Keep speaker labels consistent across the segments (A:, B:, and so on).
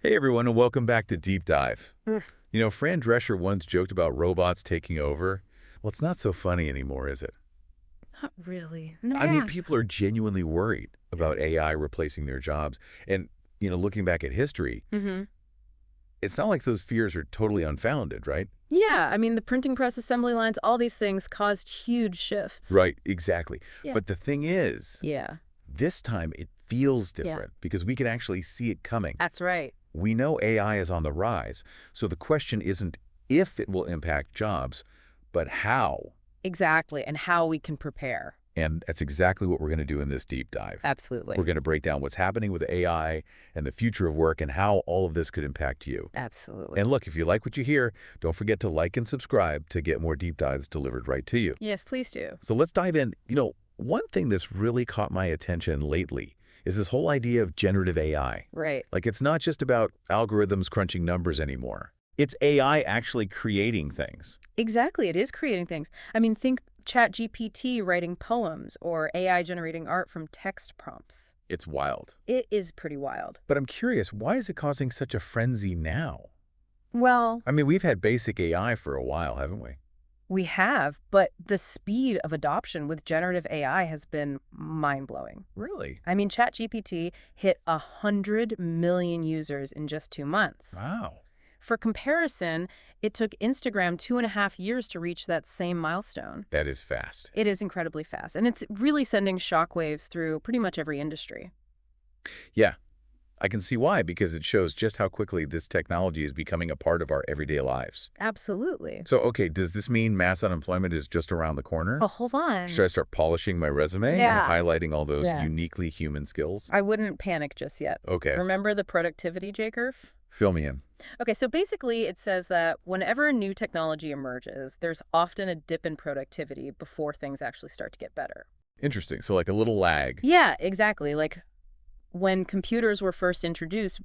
A: Hey everyone, and welcome back to Deep Dive.
B: Mm.
A: Fran Drescher once joked about robots taking over. Well, it's not so funny anymore, is it?
B: Not really. No.
A: I mean,
B: Yeah.
A: people are genuinely worried about AI replacing their jobs. And, looking back at history,
B: Mm-hmm.
A: it's not like those fears are totally unfounded, right?
B: Yeah, I mean, the printing press, assembly lines, all these things caused huge shifts.
A: Right, exactly.
B: Yeah.
A: But the thing is,
B: Yeah.
A: this time it feels
B: Yeah.
A: different because we can actually see it coming.
B: That's right.
A: We know AI is on the rise, so the question isn't if it will impact jobs, but how.
B: Exactly. And how we can prepare.
A: And that's exactly what we're going to do in this deep dive.
B: Absolutely.
A: We're going to break down what's happening with AI and the future of work and how all of this could impact you.
B: Absolutely.
A: And look, if you like what you hear, don't forget to like and subscribe to get more deep dives delivered right to you.
B: Yes, please do.
A: So let's dive in. One thing that's really caught my attention lately is this whole idea of generative AI.
B: Right.
A: Like, it's not just about algorithms crunching numbers anymore. It's AI actually creating things.
B: Exactly. It is creating things. I mean, think ChatGPT writing poems or AI generating art from text prompts.
A: It's wild.
B: It is pretty wild.
A: But I'm curious, why is it causing such a frenzy now?
B: Well,
A: I mean, we've had basic AI for a while, haven't we?
B: we have, but the speed of adoption with generative AI has been mind-blowing.
A: Really?
B: I mean, ChatGPT hit 100 million users in just 2 months.
A: Wow.
B: For comparison, it took Instagram 2.5 years to reach that same milestone.
A: That is fast.
B: It is incredibly fast, and it's really sending shockwaves through pretty much every industry.
A: Yeah, I can see why, because it shows just how quickly this technology is becoming a part of our everyday lives.
B: Absolutely.
A: So, okay, does this mean mass unemployment is just around the corner?
B: Oh, hold on.
A: Should I start polishing my resume
B: Yeah.
A: and highlighting all those
B: Yeah.
A: uniquely human skills?
B: I wouldn't panic just yet.
A: Okay,
B: Remember the productivity J-curve?
A: fill me in.
B: Okay, so basically it says that whenever a new technology emerges, there's often a dip in productivity before things actually start to get better.
A: Interesting. So like a little lag.
B: Yeah, exactly. Like when computers were first introduced,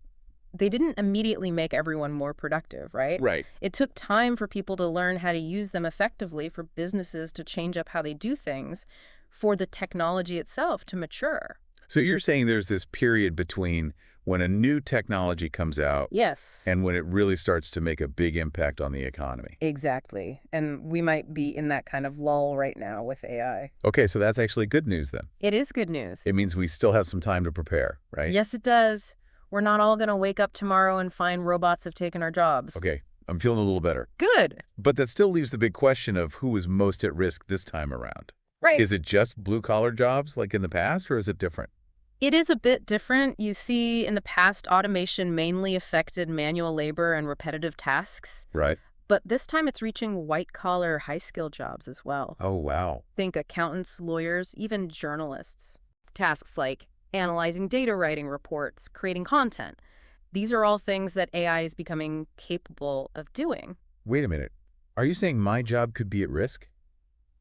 B: they didn't immediately make everyone more productive, right?
A: Right.
B: It took time for people to learn how to use them effectively, for businesses to change up how they do things, for the technology itself to mature.
A: So you're saying there's this period between when a new technology comes out
B: Yes.
A: and when it really starts to make a big impact on the economy.
B: Exactly. And we might be in that kind of lull right now with AI.
A: Okay, so that's actually good news then.
B: It is good news.
A: It means we still have some time to prepare, right?
B: Yes, it does. We're not all going to wake up tomorrow and find robots have taken our jobs.
A: Okay, I'm feeling a little better.
B: Good.
A: But that still leaves the big question of who is most at risk this time around.
B: Right.
A: Is it just blue-collar jobs like in the past, or is it different?
B: It is a bit different. You see, in the past, automation mainly affected manual labor and repetitive tasks.
A: Right.
B: But this time it's reaching white-collar, high-skill jobs as well.
A: Oh, wow.
B: Think accountants, lawyers, even journalists. Tasks like analyzing data, writing reports, creating content. These are all things that AI is becoming capable of doing.
A: Wait a minute. Are you saying my job could be at risk?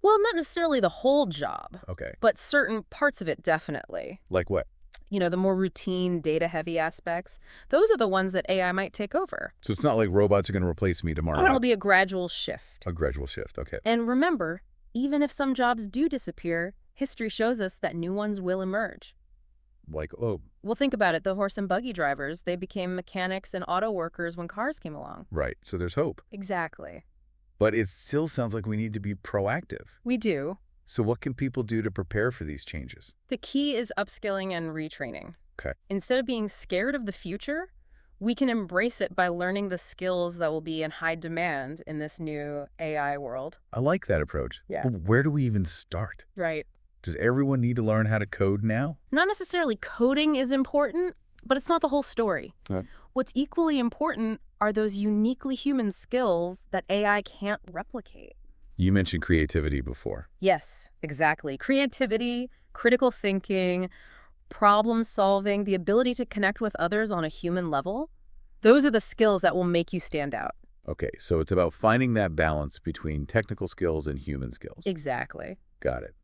B: Well, not necessarily the whole job,
A: Okay.
B: but certain parts of it definitely.
A: Like what?
B: You know, the more routine, data-heavy aspects, those are the ones that AI might take over.
A: So it's not like robots are going to replace me tomorrow.
B: It'll be a gradual shift.
A: A gradual shift, okay.
B: And remember, even if some jobs do disappear, history shows us that new ones will emerge.
A: Like, oh,
B: Well, think about it. The horse and buggy drivers, they became mechanics and auto workers when cars came along.
A: right. So there's hope.
B: Exactly.
A: But it still sounds like we need to be proactive.
B: We do.
A: So what can people do to prepare for these changes?
B: The key is upskilling and retraining.
A: Okay.
B: Instead of being scared of the future, we can embrace it by learning the skills that will be in high demand in this new AI world.
A: I like that approach.
B: Yeah.
A: But where do we even start?
B: Right.
A: Does everyone need to learn how to code now?
B: Not necessarily coding is important, but it's not the whole story.
A: Right.
B: What's equally important are those uniquely human skills that AI can't replicate.
A: You mentioned creativity before.
B: Yes, exactly. Creativity, critical thinking, problem solving, the ability to connect with others on a human level. Those are the skills that will make you stand out.
A: Okay, so it's about finding that balance between technical skills and human skills.
B: Exactly.
A: Got it.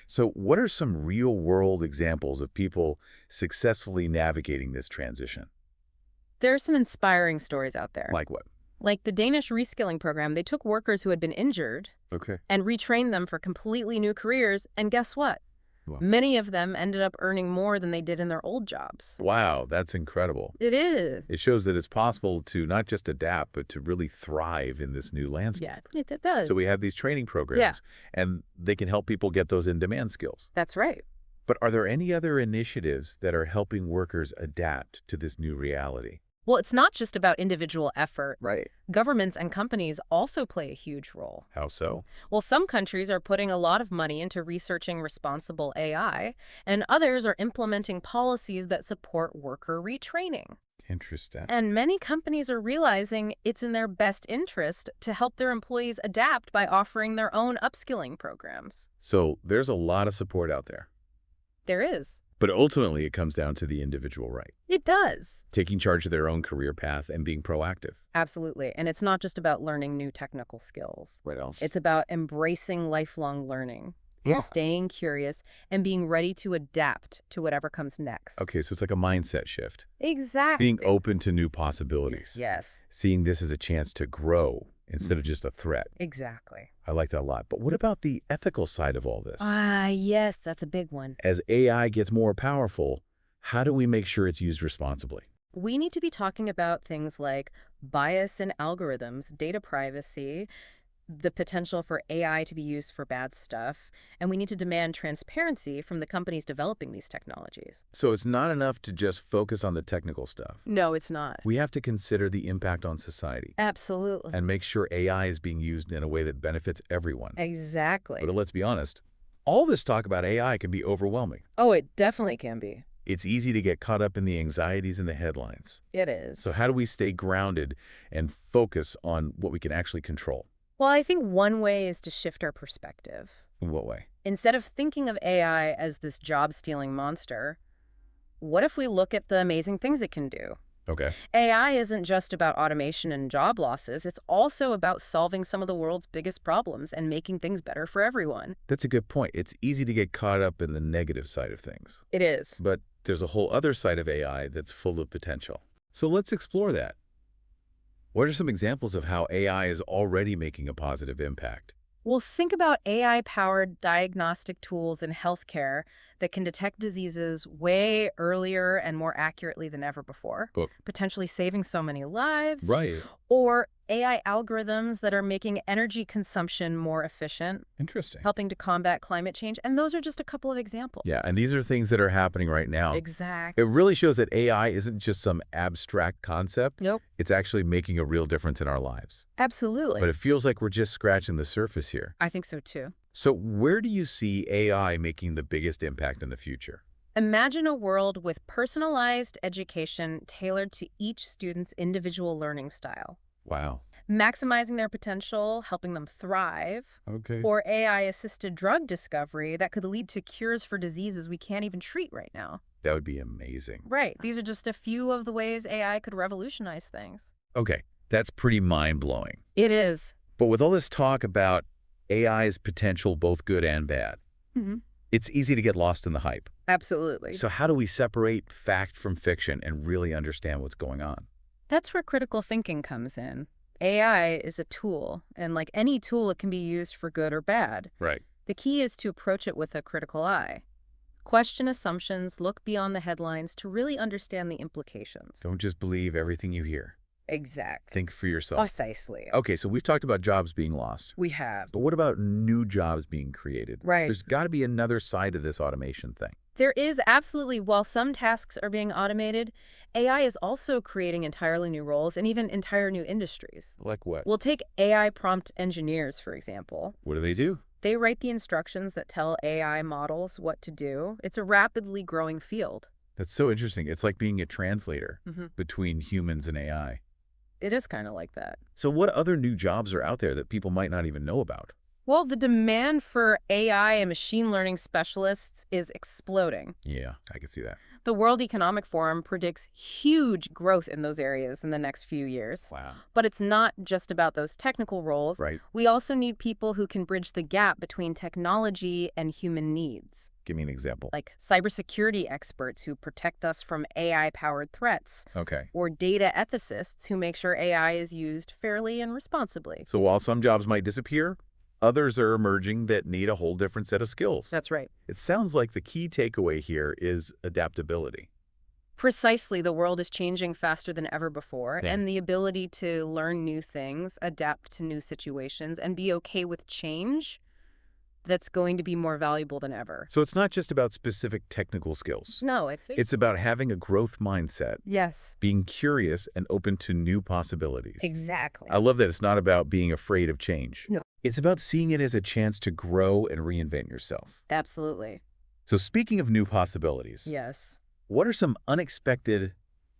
A: So what are some real-world examples of people successfully navigating this transition?
B: There are some inspiring stories out there.
A: Like what?
B: Like the Danish reskilling program, they took workers who had been injured
A: Okay.
B: and retrained them for completely new careers, and guess what? Many of them ended up earning more than they did in their old jobs.
A: Wow, that's incredible.
B: It is.
A: It shows that it's possible to not just adapt, but to really thrive in this new landscape.
B: Yeah, it does.
A: So we have these training programs, and they can help people get those in-demand skills.
B: That's right.
A: But are there any other initiatives that are helping workers adapt to this new reality?
B: Well, it's not just about individual effort.
A: Right.
B: Governments and companies also play a huge role.
A: How so?
B: Well, some countries are putting a lot of money into researching responsible AI, and others are implementing policies that support worker retraining.
A: Interesting.
B: And many companies are realizing it's in their best interest to help their employees adapt by offering their own upskilling programs.
A: So there's a lot of support out there.
B: There is.
A: But ultimately, it comes down to the individual right.
B: It does.
A: Taking charge of their own career path and being proactive.
B: Absolutely. And it's not just about learning new technical skills.
A: What else?
B: It's about embracing lifelong learning, staying curious, and being ready to adapt to whatever comes next.
A: Okay, so it's like a mindset shift.
B: Exactly.
A: Being open to new possibilities.
B: Yes.
A: Seeing this as a chance to grow instead of just a threat.
B: Exactly.
A: I like that a lot. But what about the ethical side of all this?
B: Yes, that's a big one.
A: As AI gets more powerful, how do we make sure it's used responsibly?
B: We need to be talking about things like bias in algorithms, data privacy, the potential for AI to be used for bad stuff, and we need to demand transparency from the companies developing these technologies.
A: So it's not enough to just focus on the technical stuff.
B: No, it's not.
A: We have to consider the impact on society
B: Absolutely.
A: and make sure AI is being used in a way that benefits everyone.
B: Exactly.
A: But let's be honest, all this talk about AI can be overwhelming.
B: Oh, it definitely can be.
A: It's easy to get caught up in the anxieties and the headlines.
B: It is.
A: So how do we stay grounded and focus on what we can actually control?
B: Well, I think one way is to shift our perspective.
A: In what way?
B: Instead of thinking of AI as this job-stealing monster, what if we look at the amazing things it can do?
A: Okay.
B: AI isn't just about automation and job losses. It's also about solving some of the world's biggest problems and making things better for everyone.
A: That's a good point. It's easy to get caught up in the negative side of things.
B: It is.
A: But there's a whole other side of AI that's full of potential. So let's explore that. What are some examples of how AI is already making a positive impact?
B: Well, think about AI-powered diagnostic tools in healthcare that can detect diseases way earlier and more accurately than ever before, potentially saving so many lives.
A: Right.
B: Or AI algorithms that are making energy consumption more efficient,
A: Interesting.
B: helping to combat climate change. And those are just a couple of examples.
A: Yeah, and these are things that are happening right now.
B: Exactly.
A: It really shows that AI isn't just some abstract concept.
B: Nope.
A: It's actually making a real difference in our lives.
B: Absolutely.
A: But it feels like we're just scratching the surface here.
B: I think so too.
A: So where do you see AI making the biggest impact in the future?
B: Imagine a world with personalized education tailored to each student's individual learning style.
A: Wow.
B: Maximizing their potential, helping them thrive,
A: Okay.
B: or AI-assisted drug discovery that could lead to cures for diseases we can't even treat right now.
A: That would be amazing.
B: Right. These are just a few of the ways AI could revolutionize things.
A: Okay, that's pretty mind-blowing.
B: It is.
A: But with all this talk about AI's potential, both good and bad, it's easy to get lost in the hype.
B: Absolutely.
A: So how do we separate fact from fiction and really understand what's going on?
B: That's where critical thinking comes in. AI is a tool, and like any tool, it can be used for good or bad.
A: Right.
B: The key is to approach it with a critical eye. Question assumptions, look beyond the headlines to really understand the implications.
A: Don't just believe everything you hear.
B: Exactly.
A: Think for yourself.
B: Precisely.
A: Okay, so we've talked about jobs being lost.
B: We have.
A: But what about new jobs being created?
B: Right.
A: There's got to be another side to this automation thing.
B: There is absolutely. While some tasks are being automated, AI is also creating entirely new roles and even entire new industries.
A: Like what?
B: We'll take AI prompt engineers, for example.
A: What do they do?
B: They write the instructions that tell AI models what to do. It's a rapidly growing field.
A: That's so interesting. It's like being a translator
B: Mm-hmm.
A: between humans and AI.
B: It is kind of like that.
A: So what other new jobs are out there that people might not even know about?
B: Well, the demand for AI and machine learning specialists is exploding.
A: Yeah, I can see that.
B: The World Economic Forum predicts huge growth in those areas in the next few years.
A: Wow.
B: But it's not just about those technical roles.
A: Right.
B: We also need people who can bridge the gap between technology and human needs,
A: Give me an example.
B: like cybersecurity experts who protect us from AI-powered threats,
A: Okay.
B: or data ethicists who make sure AI is used fairly and responsibly.
A: So while some jobs might disappear, Others are emerging that need a whole different set of skills.
B: That's right.
A: It sounds like the key takeaway here is adaptability.
B: Precisely, the world is changing faster than ever before,
A: Yeah.
B: and the ability to learn new things, adapt to new situations, and be okay with change, that's going to be more valuable than ever.
A: So it's not just about specific technical skills.
B: No, I think.
A: It's about having a growth mindset,
B: Yes,
A: being curious and open to new possibilities.
B: exactly.
A: I love that it's not about being afraid of change.
B: No.
A: It's about seeing it as a chance to grow and reinvent yourself.
B: Absolutely.
A: So speaking of new possibilities,
B: Yes.
A: what are some unexpected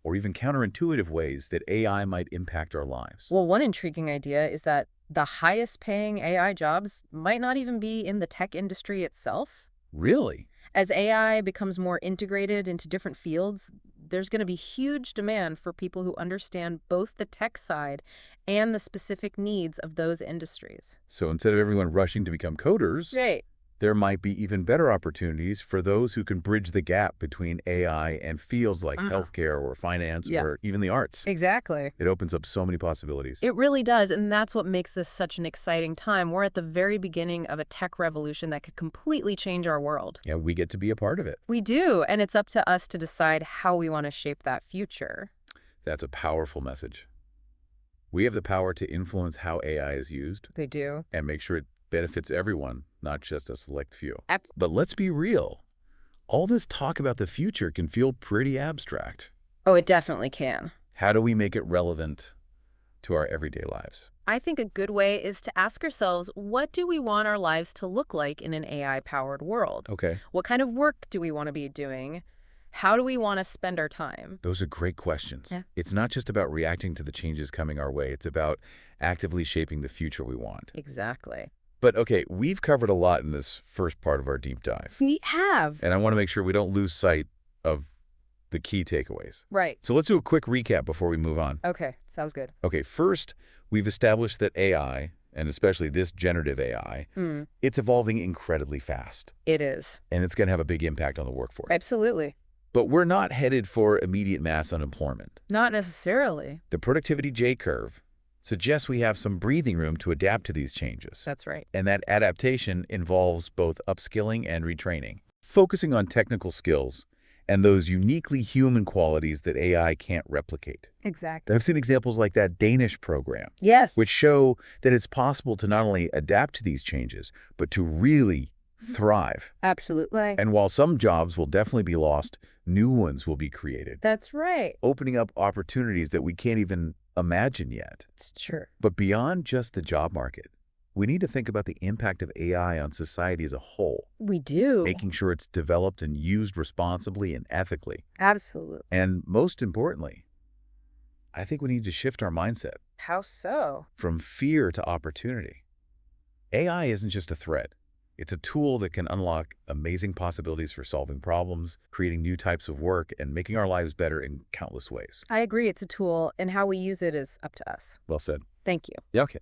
A: or even counterintuitive ways that AI might impact our lives?
B: Well, one intriguing idea is that the highest paying AI jobs might not even be in the tech industry itself.
A: Really?
B: As AI becomes more integrated into different fields, there's going to be huge demand for people who understand both the tech side and the specific needs of those industries.
A: So instead of everyone rushing to become coders,
B: Right.
A: there might be even better opportunities for those who can bridge the gap between AI and fields like healthcare or finance
B: Yeah.
A: or even the arts.
B: Exactly.
A: It opens up so many possibilities.
B: It really does, and that's what makes this such an exciting time. We're at the very beginning of a tech revolution that could completely change our world.
A: Yeah, we get to be a part of it.
B: We do, and it's up to us to decide how we want to shape that future.
A: That's a powerful message. We have the power to influence how AI is used
B: They do.
A: and make sure it benefits everyone, not just a select few.
B: Ab-
A: But let's be real. All this talk about the future can feel pretty abstract.
B: Oh, it definitely can.
A: How do we make it relevant to our everyday lives?
B: I think a good way is to ask ourselves, what do we want our lives to look like in an AI-powered world?
A: Okay.
B: What kind of work do we want to be doing? How do we want to spend our time?
A: Those are great questions.
B: Yeah.
A: It's not just about reacting to the changes coming our way. It's about actively shaping the future we want.
B: Exactly.
A: But okay, we've covered a lot in this first part of our deep dive.
B: We have.
A: And I want to make sure we don't lose sight of the key takeaways.
B: Right.
A: So let's do a quick recap before we move on.
B: Okay, sounds good.
A: Okay, first, we've established that AI, and especially this generative AI, it's evolving incredibly fast.
B: It is.
A: And it's going to have a big impact on the workforce.
B: Absolutely.
A: But we're not headed for immediate mass unemployment.
B: Not necessarily.
A: The productivity J-curve suggests we have some breathing room to adapt to these changes.
B: That's right.
A: And that adaptation involves both upskilling and retraining, focusing on technical skills and those uniquely human qualities that AI can't replicate.
B: Exactly.
A: I've seen examples like that Danish program,
B: Yes.
A: which show that it's possible to not only adapt to these changes, but to really thrive.
B: Absolutely.
A: And while some jobs will definitely be lost, new ones will be created,
B: That's right.
A: opening up opportunities that we can't even imagine yet.
B: It's true.
A: But beyond just the job market, we need to think about the impact of AI on society as a whole,
B: We do.
A: making sure it's developed and used responsibly and ethically.
B: Absolutely.
A: And most importantly, I think we need to shift our mindset
B: How so?
A: from fear to opportunity. AI isn't just a threat. It's a tool that can unlock amazing possibilities for solving problems, creating new types of work, and making our lives better in countless ways.
B: I agree it's a tool, and how we use it is up to us.
A: Well said.
B: Thank you.
A: Yeah, okay.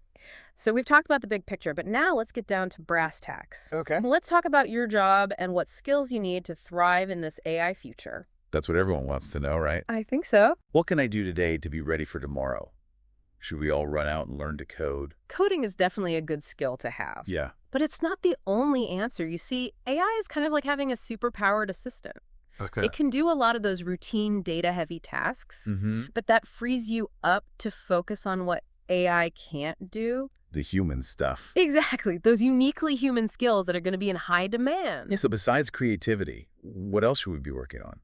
B: So we've talked about the big picture, but now let's get down to brass tacks.
A: Okay.
B: Let's talk about your job and what skills you need to thrive in this AI future.
A: That's what everyone wants to know, right?
B: I think so.
A: What can I do today to be ready for tomorrow? Should we all run out and learn to code?
B: Coding is definitely a good skill to have.
A: Yeah.
B: But it's not the only answer. You see, AI is kind of like having a superpowered assistant.
A: Okay.
B: It can do a lot of those routine data-heavy tasks,
A: Mm-hmm.
B: but that frees you up to focus on what AI can't do.
A: The human stuff.
B: Exactly. Those uniquely human skills that are going to be in high demand.
A: Yeah, so besides creativity, what else should we be working on?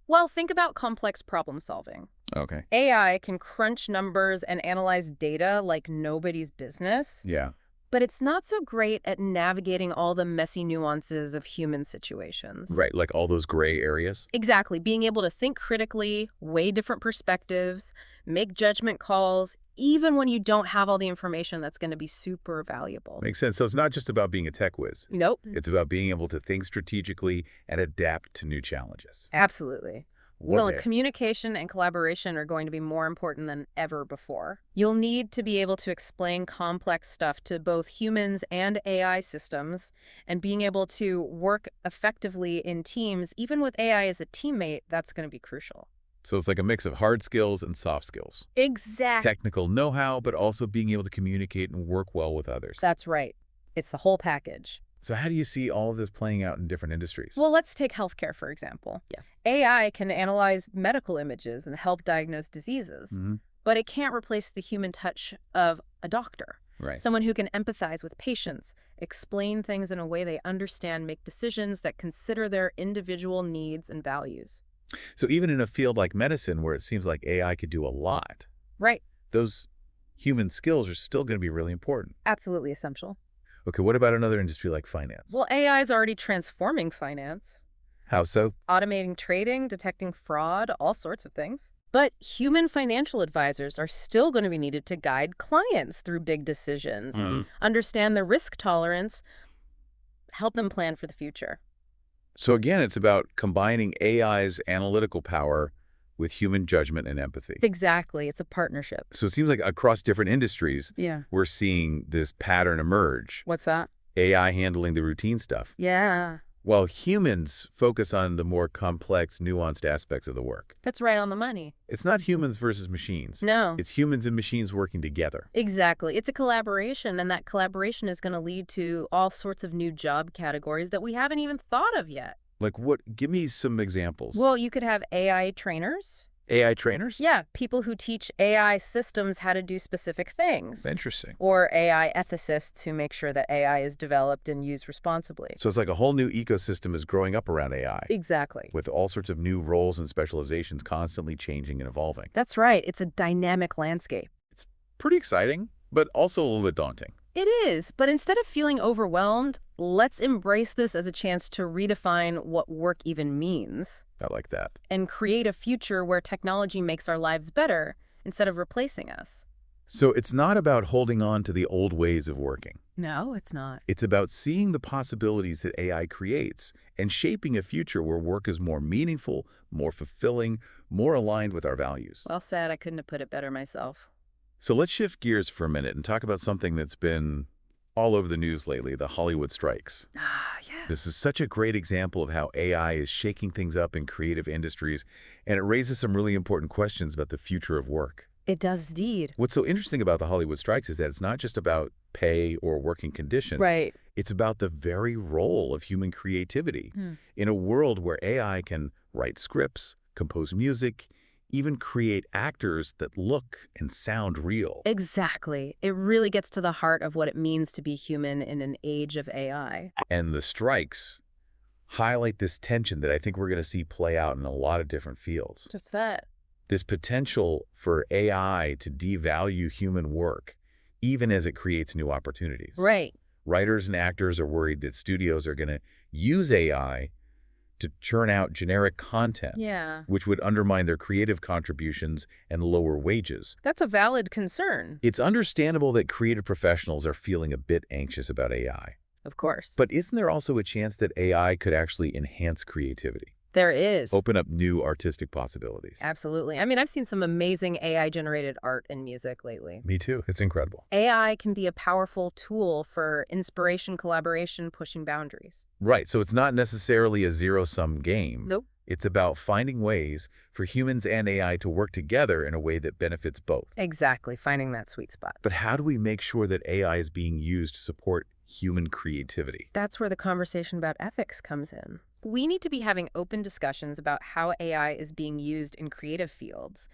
B: Well, think about complex problem solving.
A: Okay.
B: AI can crunch numbers and analyze data like nobody's business,
A: Yeah.
B: but it's not so great at navigating all the messy nuances of human situations.
A: Right, like all those gray areas?
B: Exactly. Being able to think critically, weigh different perspectives, make judgment calls, even when you don't have all the information that's going to be super valuable.
A: Makes sense. So it's not just about being a tech whiz.
B: Nope.
A: It's about being able to think strategically and adapt to new challenges.
B: Absolutely. Well,
A: Okay.
B: communication and collaboration are going to be more important than ever before. You'll need to be able to explain complex stuff to both humans and AI systems, and being able to work effectively in teams, even with AI as a teammate, that's going to be crucial.
A: So it's like a mix of hard skills and soft skills.
B: Exactly.
A: Technical know-how, but also being able to communicate and work well with others.
B: That's right. It's the whole package.
A: So how do you see all of this playing out in different industries?
B: Well, let's take healthcare, for example.
A: Yeah.
B: AI can analyze medical images and help diagnose diseases,
A: Hmm.
B: but it can't replace the human touch of a doctor.
A: Right.
B: Someone who can empathize with patients, explain things in a way they understand, make decisions that consider their individual needs and values.
A: So even in a field like medicine, where it seems like AI could do a lot,
B: Right.
A: those human skills are still going to be really important.
B: Absolutely essential.
A: Okay, what about another industry like finance?
B: Well, AI is already transforming finance,
A: How so?
B: automating trading, detecting fraud, all sorts of things. But human financial advisors are still going to be needed to guide clients through big decisions, understand their risk tolerance, help them plan for the future.
A: So again, it's about combining AI's analytical power with human judgment and empathy.
B: Exactly. It's a partnership.
A: So it seems like across different industries,
B: Yeah.
A: we're seeing this pattern emerge.
B: What's that?
A: AI handling the routine stuff,
B: Yeah.
A: while humans focus on the more complex, nuanced aspects of the work.
B: That's right on the money.
A: It's not humans versus machines.
B: No.
A: It's humans and machines working together.
B: Exactly. It's a collaboration, and that collaboration is going to lead to all sorts of new job categories that we haven't even thought of yet.
A: Like what? Give me some examples.
B: Well, you could have AI trainers.
A: AI trainers?
B: Yeah, people who teach AI systems how to do specific things.
A: Interesting.
B: Or AI ethicists who make sure that AI is developed and used responsibly.
A: So it's like a whole new ecosystem is growing up around AI,
B: Exactly.
A: with all sorts of new roles and specializations constantly changing and evolving.
B: That's right. It's a dynamic landscape.
A: It's pretty exciting, but also a little bit daunting.
B: It is, but instead of feeling overwhelmed, let's embrace this as a chance to redefine what work even means
A: I like that.
B: and create a future where technology makes our lives better instead of replacing us.
A: So it's not about holding on to the old ways of working.
B: No, it's not.
A: It's about seeing the possibilities that AI creates and shaping a future where work is more meaningful, more fulfilling, more aligned with our values.
B: Well said. I couldn't have put it better myself.
A: So let's shift gears for a minute and talk about something that's been all over the news lately, the Hollywood strikes.
B: Ah, yeah.
A: This is such a great example of how AI is shaking things up in creative industries, and it raises some really important questions about the future of work.
B: It does indeed.
A: What's so interesting about the Hollywood strikes is that it's not just about pay or working conditions.
B: Right.
A: It's about the very role of human creativity. In a world where AI can write scripts, compose music, even create actors that look and sound real.
B: Exactly. It really gets to the heart of what it means to be human in an age of AI.
A: And the strikes highlight this tension that I think we're going to see play out in a lot of different fields.
B: Just that.
A: This potential for AI to devalue human work, even as it creates new opportunities.
B: Right.
A: Writers and actors are worried that studios are going to use AI to churn out generic content,
B: Yeah.
A: which would undermine their creative contributions and lower wages.
B: That's a valid concern.
A: It's understandable that creative professionals are feeling a bit anxious about AI.
B: Of course.
A: But isn't there also a chance that AI could actually enhance creativity,
B: There is.
A: open up new artistic possibilities?
B: Absolutely. I mean, I've seen some amazing AI-generated art and music lately.
A: Me too. It's incredible.
B: AI can be a powerful tool for inspiration, collaboration, pushing boundaries.
A: Right. So it's not necessarily a zero-sum game.
B: Nope.
A: It's about finding ways for humans and AI to work together in a way that benefits both.
B: Exactly. Finding that sweet spot.
A: But how do we make sure that AI is being used to support human creativity?
B: That's where the conversation about ethics comes in. We need to be having open discussions about how AI is being used in creative fields,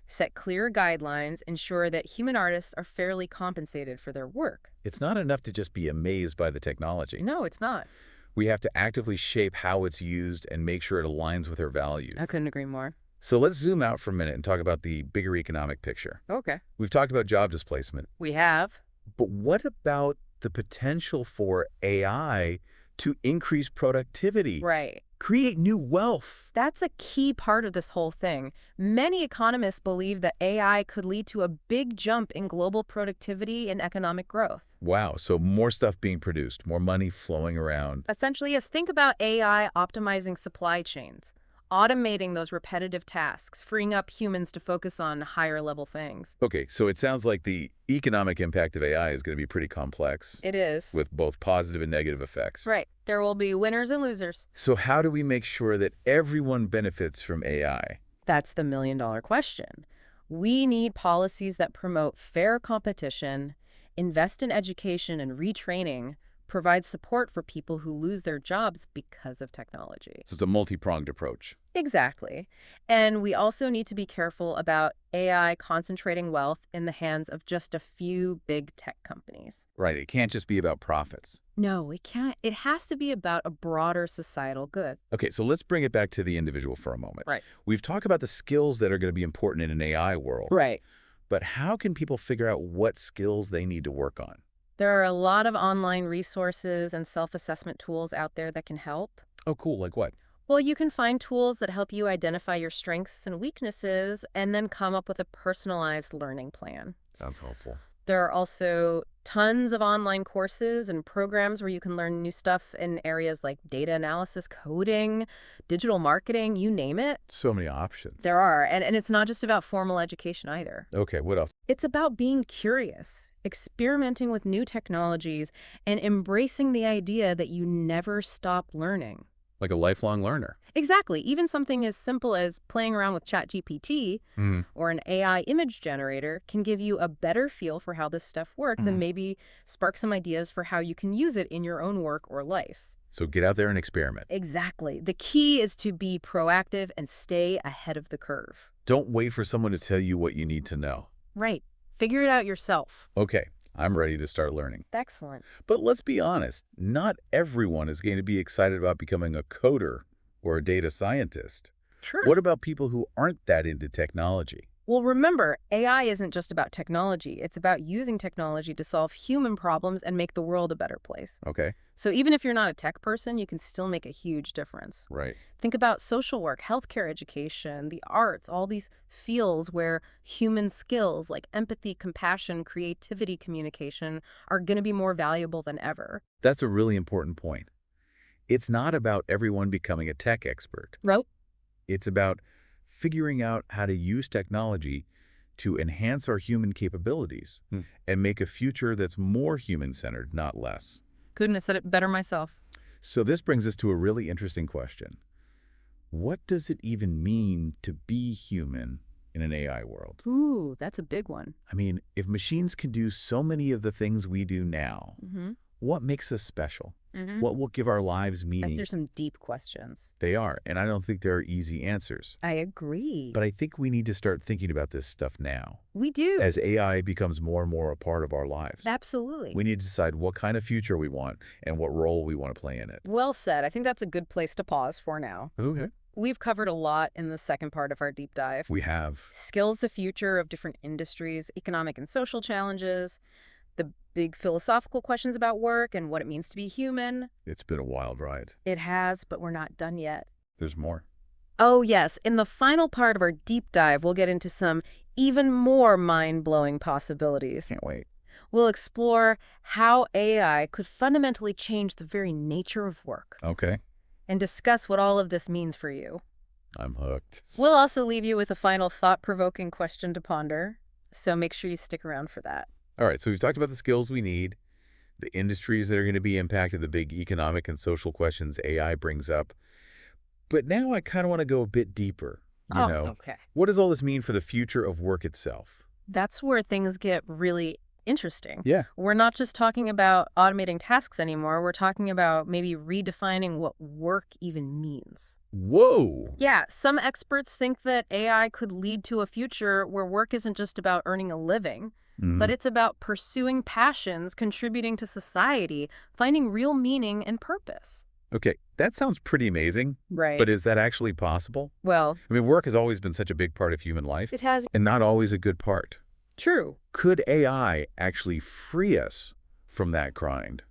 B: set clear guidelines, ensure that human artists are fairly compensated for their work.
A: It's not enough to just be amazed by the technology.
B: No, it's not.
A: We have to actively shape how it's used and make sure it aligns with our values.
B: I couldn't agree more.
A: So let's zoom out for a minute and talk about the bigger economic picture.
B: Okay.
A: We've talked about job displacement,
B: We have.
A: but what about the potential for AI to increase productivity,
B: Right.
A: create new wealth?
B: That's a key part of this whole thing. Many economists believe that AI could lead to a big jump in global productivity and economic growth.
A: Wow, so more stuff being produced, more money flowing around.
B: Essentially, yes, think about AI optimizing supply chains, automating those repetitive tasks, freeing up humans to focus on higher level things.
A: Okay, so it sounds like the economic impact of AI is going to be pretty complex,
B: It is.
A: with both positive and negative effects.
B: Right. There will be winners and losers.
A: So how do we make sure that everyone benefits from AI?
B: That's the million-dollar question. We need policies that promote fair competition, invest in education and retraining, provide support for people who lose their jobs because of technology.
A: So it's a multi-pronged approach.
B: Exactly. And we also need to be careful about AI concentrating wealth in the hands of just a few big tech companies.
A: Right. It can't just be about profits.
B: No, it can't. It has to be about a broader societal good.
A: Okay, so let's bring it back to the individual for a moment.
B: Right.
A: We've talked about the skills that are going to be important in an AI world,
B: Right.
A: but how can people figure out what skills they need to work on?
B: There are a lot of online resources and self-assessment tools out there that can help.
A: Oh, cool. Like what?
B: Well, you can find tools that help you identify your strengths and weaknesses and then come up with a personalized learning plan.
A: Sounds helpful.
B: There are also tons of online courses and programs where you can learn new stuff in areas like data analysis, coding, digital marketing, you name it.
A: So many options.
B: There are. And it's not just about formal education either.
A: Okay, what else?
B: It's about being curious, experimenting with new technologies, and embracing the idea that you never stop learning.
A: Like a lifelong learner.
B: Exactly. Even something as simple as playing around with ChatGPT or an AI image generator can give you a better feel for how this stuff works and maybe spark some ideas for how you can use it in your own work or life.
A: So get out there and experiment.
B: Exactly. The key is to be proactive and stay ahead of the curve.
A: Don't wait for someone to tell you what you need to know.
B: Right. Figure it out yourself.
A: Okay, I'm ready to start learning.
B: Excellent.
A: But let's be honest, not everyone is going to be excited about becoming a coder or a data scientist.
B: Sure.
A: What about people who aren't that into technology?
B: Well, remember, AI isn't just about technology. It's about using technology to solve human problems and make the world a better place.
A: Okay,
B: So even if you're not a tech person, you can still make a huge difference.
A: right.
B: Think about social work, healthcare education, the arts, all these fields where human skills like empathy, compassion, creativity, communication are going to be more valuable than ever.
A: That's a really important point. It's not about everyone becoming a tech expert.
B: Right?
A: It's about figuring out how to use technology to enhance our human capabilities and make a future that's more human-centered, not less.
B: Couldn't have said it better myself.
A: So this brings us to a really interesting question. What does it even mean to be human in an AI world?
B: Ooh, that's a big one.
A: I mean, if machines can do so many of the things we do now, what makes us special? What will give our lives meaning?
B: There's some deep questions.
A: They are, and I don't think there are easy answers.
B: I agree.
A: But I think we need to start thinking about this stuff now.
B: We do.
A: As AI becomes more and more a part of our lives.
B: Absolutely.
A: We need to decide what kind of future we want and what role we want to play in it.
B: Well said. I think that's a good place to pause for now.
A: Okay.
B: We've covered a lot in the second part of our deep dive.
A: We have.
B: Skills, the future of different industries, economic and social challenges, the big philosophical questions about work and what it means to be human.
A: It's been a wild ride.
B: It has, but we're not done yet.
A: There's more.
B: Oh, yes. In the final part of our deep dive, we'll get into some even more mind-blowing possibilities.
A: Can't wait.
B: We'll explore how AI could fundamentally change the very nature of work
A: Okay.
B: and discuss what all of this means for you.
A: I'm hooked.
B: We'll also leave you with a final thought-provoking question to ponder, so make sure you stick around for that.
A: All right, so we've talked about the skills we need, the industries that are going to be impacted, the big economic and social questions AI brings up. But now I kind of want to go a bit deeper. You know,
B: okay.
A: what does all this mean for the future of work itself?
B: That's where things get really interesting.
A: Yeah.
B: We're not just talking about automating tasks anymore. We're talking about maybe redefining what work even means.
A: Whoa.
B: Yeah, some experts think that AI could lead to a future where work isn't just about earning a living, but it's about pursuing passions, contributing to society, finding real meaning and purpose.
A: Okay, that sounds pretty amazing.
B: Right.
A: But is that actually possible?
B: Well,
A: I mean, work has always been such a big part of human life,
B: it has.
A: and not always a good part.
B: True.
A: Could AI actually free us from that grind,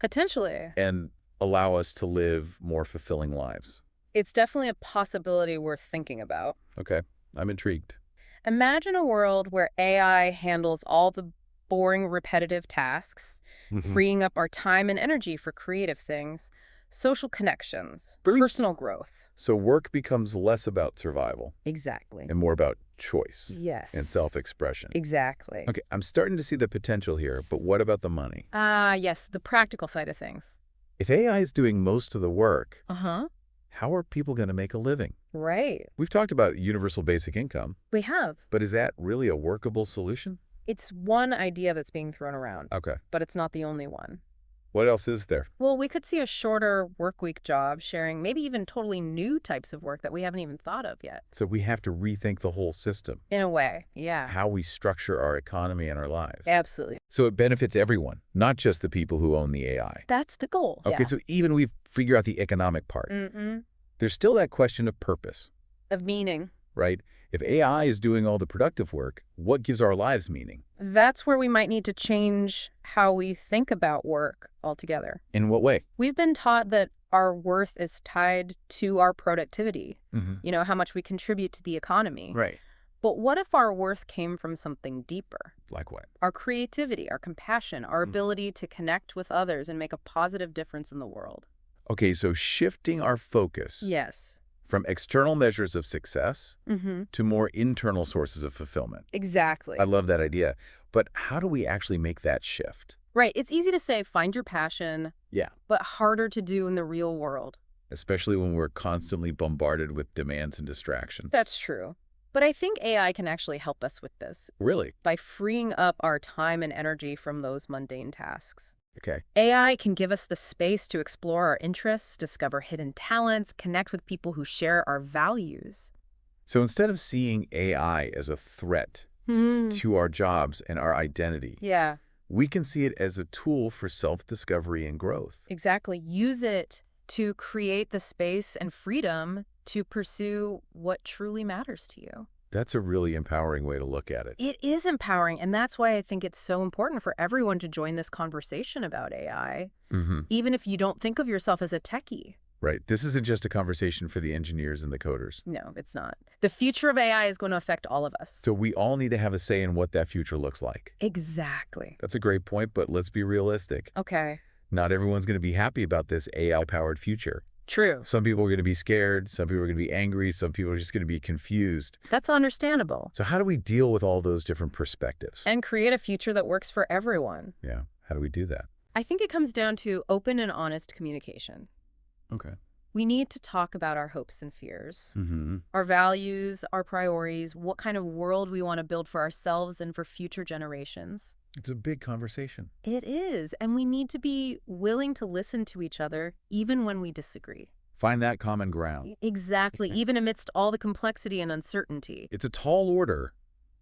B: Potentially.
A: and allow us to live more fulfilling lives?
B: It's definitely a possibility worth thinking about.
A: Okay, I'm intrigued.
B: Imagine a world where AI handles all the boring, repetitive tasks, freeing up our time and energy for creative things, social connections, personal growth.
A: So work becomes less about survival
B: Exactly.
A: and more about choice
B: Yes.
A: and self-expression.
B: Exactly.
A: Okay, I'm starting to see the potential here, but what about the money?
B: Yes, the practical side of things.
A: If AI is doing most of the work,
B: Uh-huh.
A: how are people going to make a living?
B: Right.
A: We've talked about universal basic income,
B: We have.
A: but is that really a workable solution?
B: It's one idea that's being thrown around,
A: Okay.
B: but it's not the only one.
A: What else is there?
B: Well, we could see a shorter workweek job sharing maybe even totally new types of work that we haven't even thought of yet.
A: So we have to rethink the whole system,
B: In a way, yeah.
A: how we structure our economy and our lives.
B: Absolutely.
A: So it benefits everyone, not just the people who own the AI.
B: That's the goal.
A: Okay,
B: Yeah.
A: so even we figure out the economic part, there's still that question of purpose,
B: Of meaning.
A: right? If AI is doing all the productive work, what gives our lives meaning?
B: That's where we might need to change how we think about work altogether.
A: In what way?
B: We've been taught that our worth is tied to our productivity, how much we contribute to the economy.
A: Right.
B: But what if our worth came from something deeper?
A: Like what?
B: Our creativity, our compassion, our ability to connect with others and make a positive difference in the world.
A: Okay, so shifting our focus
B: Yes.
A: from external measures of success to more internal sources of fulfillment.
B: Exactly.
A: I love that idea. But how do we actually make that shift?
B: Right. It's easy to say, find your passion,
A: Yeah.
B: but harder to do in the real world.
A: Especially when we're constantly bombarded with demands and distractions.
B: That's true. But I think AI can actually help us with this
A: Really?
B: by freeing up our time and energy from those mundane tasks.
A: Okay.
B: AI can give us the space to explore our interests, discover hidden talents, connect with people who share our values.
A: So instead of seeing AI as a threat to our jobs and our identity,
B: Yeah,
A: we can see it as a tool for self-discovery and growth.
B: exactly. Use it to create the space and freedom to pursue what truly matters to you.
A: That's a really empowering way to look at it.
B: It is empowering, and that's why I think it's so important for everyone to join this conversation about AI, even if you don't think of yourself as a techie.
A: Right. This isn't just a conversation for the engineers and the coders.
B: No, it's not. The future of AI is going to affect all of us.
A: So we all need to have a say in what that future looks like.
B: Exactly.
A: That's a great point, but let's be realistic.
B: Okay.
A: Not everyone's going to be happy about this AI-powered future.
B: True.
A: Some people are going to be scared, some people are going to be angry, some people are just going to be confused.
B: That's understandable.
A: So how do we deal with all those different perspectives?
B: And create a future that works for everyone.
A: Yeah, how do we do that?
B: I think it comes down to open and honest communication.
A: Okay.
B: We need to talk about our hopes and fears,
A: Mm-hmm.
B: our values, our priorities, what kind of world we want to build for ourselves and for future generations.
A: It's a big conversation.
B: It is, and we need to be willing to listen to each other, even when we disagree.
A: Find that common ground.
B: Exactly, even amidst all the complexity and uncertainty.
A: It's a tall order,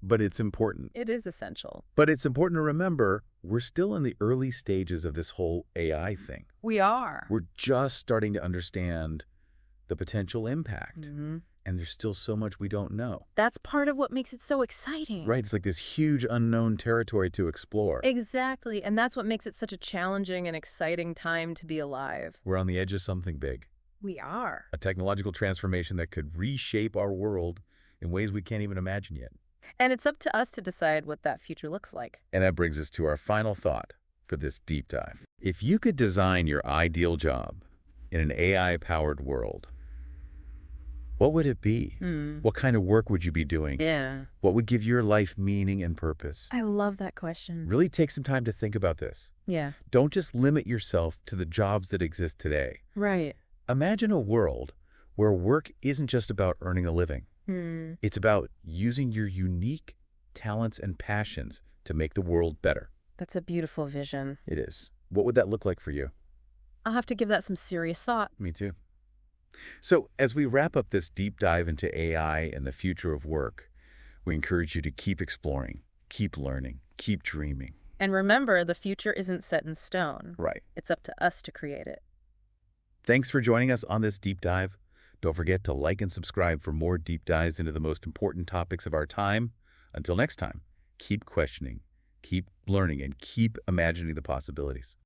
A: but it's important.
B: It is essential.
A: But it's important to remember we're still in the early stages of this whole AI thing.
B: We are.
A: We're just starting to understand the potential impact. And there's still so much we don't know.
B: That's part of what makes it so exciting.
A: Right, it's like this huge unknown territory to explore.
B: Exactly, and that's what makes it such a challenging and exciting time to be alive.
A: We're on the edge of something big.
B: We are.
A: A technological transformation that could reshape our world in ways we can't even imagine yet.
B: And it's up to us to decide what that future looks like.
A: And that brings us to our final thought for this deep dive. If you could design your ideal job in an AI-powered world, what would it be? What kind of work would you be doing?
B: Yeah.
A: What would give your life meaning and purpose?
B: I love that question.
A: Really take some time to think about this.
B: Yeah.
A: Don't just limit yourself to the jobs that exist today.
B: Right.
A: Imagine a world where work isn't just about earning a living. It's about using your unique talents and passions to make the world better.
B: That's a beautiful vision.
A: It is. What would that look like for you?
B: I'll have to give that some serious thought.
A: Me too. So as we wrap up this deep dive into AI and the future of work, we encourage you to keep exploring, keep learning, keep dreaming.
B: And remember, the future isn't set in stone.
A: Right.
B: It's up to us to create it.
A: Thanks for joining us on this deep dive. Don't forget to like and subscribe for more deep dives into the most important topics of our time. Until next time, keep questioning, keep learning, and keep imagining the possibilities.